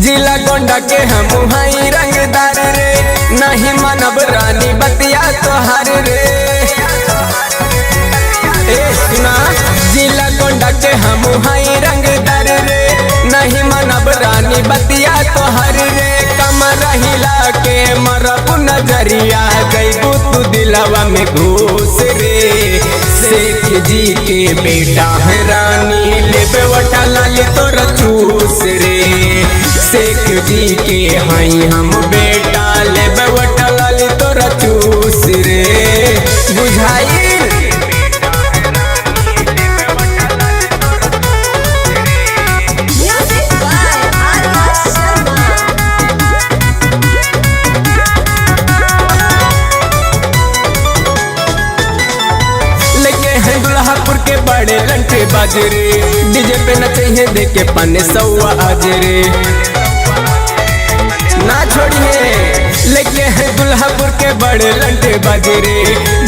जिला गोंडा के हम हाई रंगदार रे, नहीं मानब रानी बतिया तोहार रे। ए सुना, जिला गोंडा के हम हाई रंगदार रे, नहीं मानब रानी बतिया तोहार रे। कमर हिला के मरब नजरिया, गईबू तू दिलवा में घूस रे। शेख जी के बेटा है रानी, लेबे वटा लाली तोर चूस रे। शेख जी के हाई हम बेटा, लेबे वटा लाली तोर चूस रे। बुझाई दुल्हापुर के बड़े लंटे बाजरे, डीजे पे नचे देखे पाने सौआ आजरे। ना छोड़िए लेके हैं दुल्हापुर के बड़े लंटे बाजरे,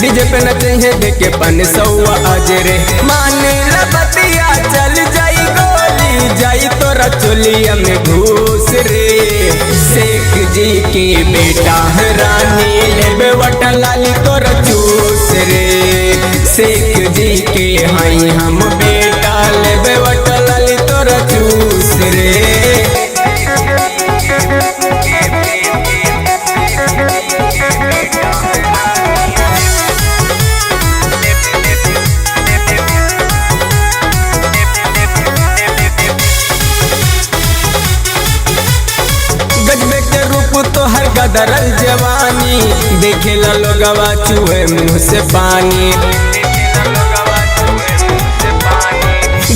डीजे पे नचे देखे पाने सौआ आजरे। माने लबतिया चल जाई गोली, जाई तोरा चोलिया में घूस रे। शेख जी के बेटा है रानी, लेबे वटा लाली तोरा चूस रे। शेख जी के हाई हम बेटा, लेबे वटा लाली तोरा चूस रे। गजबे के रूप तो हर गदरल जवानी, देखे ला लोगवा चूहे मुँह से पानी।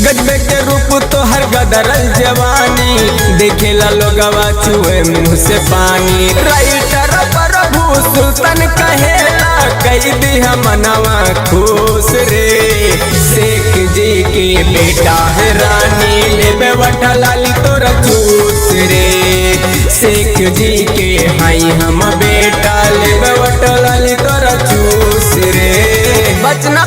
गजबे के रूप तो हर गदरल जवानी, देखे ला लोगवा चूहे मुँह से पानी। राइटर प्रभु सुल्तान कहेला, कई दिया मनवा खुश रे। शेख जी के बेटा है रानी, लेबे वटा लाली तोरा चूस रे। शेख जी के हाई हम बेटा, लेबे वटा लाली तोरा चूस रे। बचना